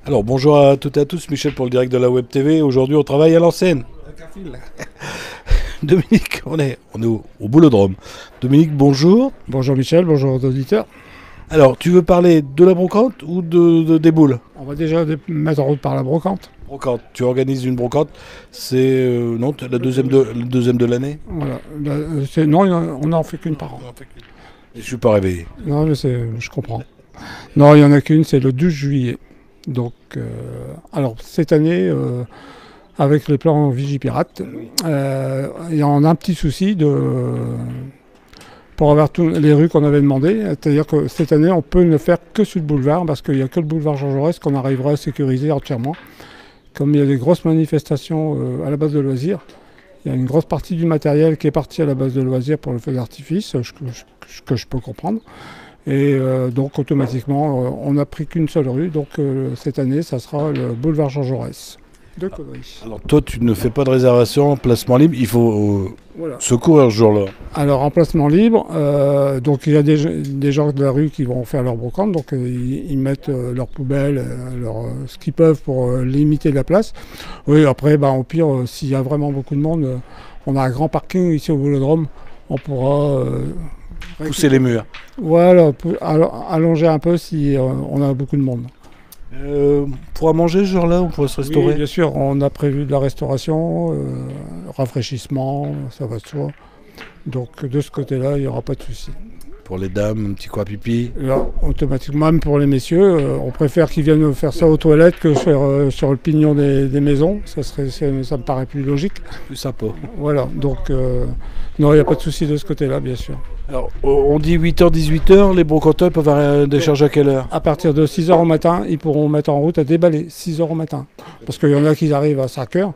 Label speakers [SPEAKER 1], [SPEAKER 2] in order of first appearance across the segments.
[SPEAKER 1] Alors bonjour à toutes et à tous, Michel pour le direct de la Web TV. Aujourd'hui on travaille à l'ancienne. Dominique, on est au Boulodrome. Dominique, bonjour.
[SPEAKER 2] Bonjour Michel, bonjour aux auditeurs.
[SPEAKER 1] Alors tu veux parler de la brocante ou des boules?
[SPEAKER 2] On va déjà mettre en route par la brocante.
[SPEAKER 1] Brocante, tu organises une brocante, c'est non, la deuxième de l'année.
[SPEAKER 2] Voilà. Non, on n'en fait qu'une par an.
[SPEAKER 1] Je suis pas réveillé.
[SPEAKER 2] Non, mais je comprends. Non, il n'y en a qu'une, c'est le 12 juillet. Donc, alors cette année, avec les plans Vigipirate, il y en a un petit souci pour avoir toutes les rues qu'on avait demandées. C'est-à-dire que cette année, on peut ne faire que sur le boulevard, parce qu'il n'y a que le boulevard Jean Jaurès qu'on arrivera à sécuriser entièrement. Comme il y a des grosses manifestations à la base de loisirs, il y a une grosse partie du matériel qui est parti à la base de loisirs pour le feu d'artifice, que je peux comprendre. Et donc automatiquement, on n'a pris qu'une seule rue. Donc cette année, ça sera le boulevard Jean Jaurès de Caudry.
[SPEAKER 1] Alors toi, tu ne fais pas de réservation en placement libre, il faut
[SPEAKER 2] Voilà.
[SPEAKER 1] secourir ce jour-là.
[SPEAKER 2] Alors en placement libre, donc il y a des gens de la rue qui vont faire leur brocante, donc ils mettent leurs poubelles, ce qu'ils peuvent pour limiter la place. Oui, après, au pire, s'il y a vraiment beaucoup de monde, on a un grand parking ici au Boulodrome, on pourra
[SPEAKER 1] Pousser les murs.
[SPEAKER 2] voilà, allonger un peu si on a beaucoup de monde.
[SPEAKER 1] On pourra manger ce jour-là, on pourra se restaurer.
[SPEAKER 2] Oui, bien sûr, on a prévu de la restauration, rafraîchissement, ça va de soi. Donc de ce côté-là, il n'y aura pas de souci.
[SPEAKER 1] Pour les dames, un petit quoi pipi.
[SPEAKER 2] Là, automatiquement, même pour les messieurs, on préfère qu'ils viennent faire ça aux toilettes que sur le pignon des maisons. Ça me paraît plus logique.
[SPEAKER 1] Plus sympa.
[SPEAKER 2] Voilà, donc non, il n'y a pas de souci de ce côté-là, bien sûr.
[SPEAKER 1] Alors, on dit 8h, 18h, les brocanteurs peuvent décharger à quelle heure?
[SPEAKER 2] À partir de 6h au matin, ils pourront mettre en route à déballer, 6h au matin. Parce qu'il y en a qui arrivent à 5h.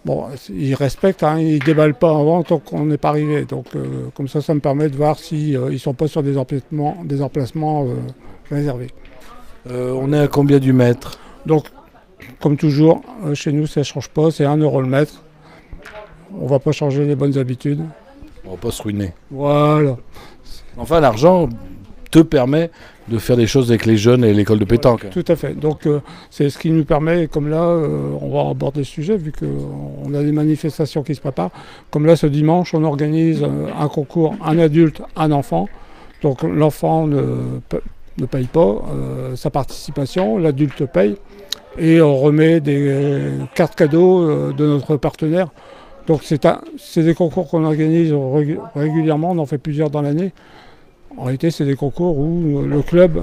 [SPEAKER 2] Bon, ils respectent, ils ne déballent pas avant tant qu'on n'est pas arrivé. Donc, comme ça me permet de voir s'ils ne sont pas sur des emplacements réservés.
[SPEAKER 1] On est à combien du mètre?
[SPEAKER 2] Donc, comme toujours, chez nous, ça ne change pas, c'est 1 euro le mètre. On ne va pas changer les bonnes habitudes.
[SPEAKER 1] On va pas se ruiner.
[SPEAKER 2] Voilà.
[SPEAKER 1] Enfin, l'argent te permet de faire des choses avec les jeunes et l'école de pétanque.
[SPEAKER 2] Ouais, tout à fait. Donc, c'est ce qui nous permet, comme là, on va aborder le sujet, vu qu'on a des manifestations qui se préparent. Comme là, ce dimanche, on organise un concours, un adulte, un enfant. Donc, l'enfant ne paye pas sa participation, l'adulte paye. Et on remet des cartes cadeaux de notre partenaire. Donc c'est des concours qu'on organise régulièrement, on en fait plusieurs dans l'année. En réalité, c'est des concours où le club,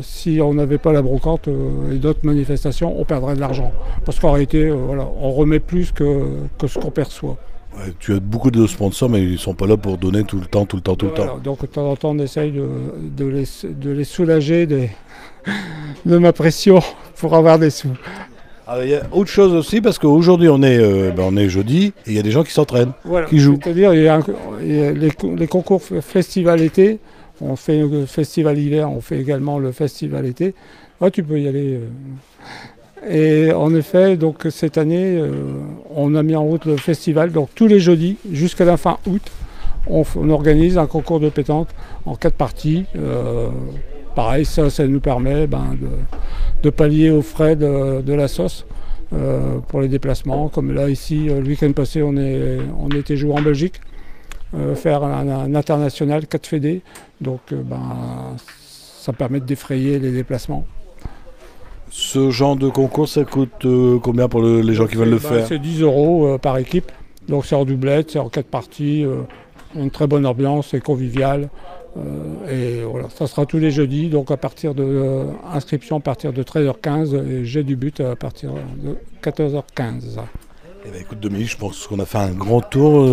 [SPEAKER 2] si on n'avait pas la brocante et d'autres manifestations, on perdrait de l'argent. Parce qu'en réalité, on remet plus que ce qu'on perçoit.
[SPEAKER 1] Ouais, tu as beaucoup de sponsors, mais ils ne sont pas là pour donner tout le temps.
[SPEAKER 2] Donc de temps en temps, on essaye de les soulager de ma pression pour avoir des sous.
[SPEAKER 1] Alors, il y a autre chose aussi, parce qu'aujourd'hui on est jeudi, et il y a des gens qui s'entraînent,
[SPEAKER 2] voilà,
[SPEAKER 1] qui jouent.
[SPEAKER 2] C'est-à-dire il y a les concours festival été, on fait le festival hiver, on fait également le festival été. Ouais, tu peux y aller. Et en effet, donc cette année, on a mis en route le festival. Donc tous les jeudis, jusqu'à la fin août, on organise un concours de pétanque en 4 parties. Pareil, ça nous permet de pallier aux frais de la sauce pour les déplacements. Comme là, ici, le week-end passé, on était joué en Belgique, faire un international 4 fédés. Donc, ça permet de défrayer les déplacements.
[SPEAKER 1] Ce genre de concours, ça coûte combien pour les gens qui veulent le faire?
[SPEAKER 2] C'est 10 euros par équipe. Donc, c'est en doublette, c'est en 4 parties. Une très bonne ambiance, c'est convivial. Et voilà, ça sera tous les jeudis, donc à partir de inscription à partir de 13h15 et j'ai du but à partir de 14h15.
[SPEAKER 1] Eh ben, écoute Dominique, je pense qu'on a fait un grand tour.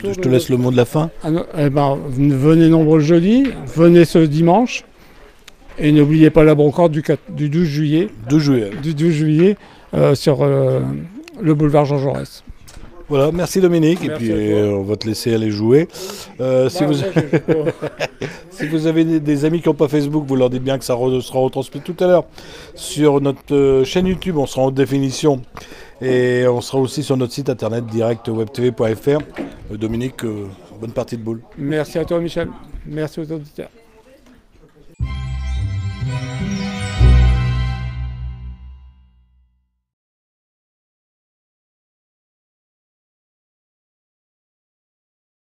[SPEAKER 1] Je te laisse le mot de la fin.
[SPEAKER 2] Venez nombreux le jeudi, venez ce dimanche et n'oubliez pas la brocante du 12 juillet.
[SPEAKER 1] 12 juillet.
[SPEAKER 2] Du 12 juillet sur le boulevard Jean Jaurès.
[SPEAKER 1] Voilà, merci Dominique,
[SPEAKER 2] Merci,
[SPEAKER 1] et puis on va te laisser aller jouer. Si vous avez des amis qui n'ont pas Facebook, vous leur dites bien que ça sera retransmis tout à l'heure sur notre chaîne YouTube, on sera en définition, et on sera aussi sur notre site internet directwebtv.fr. Dominique, bonne partie de boule.
[SPEAKER 2] Merci à toi Michel, merci aux auditeurs.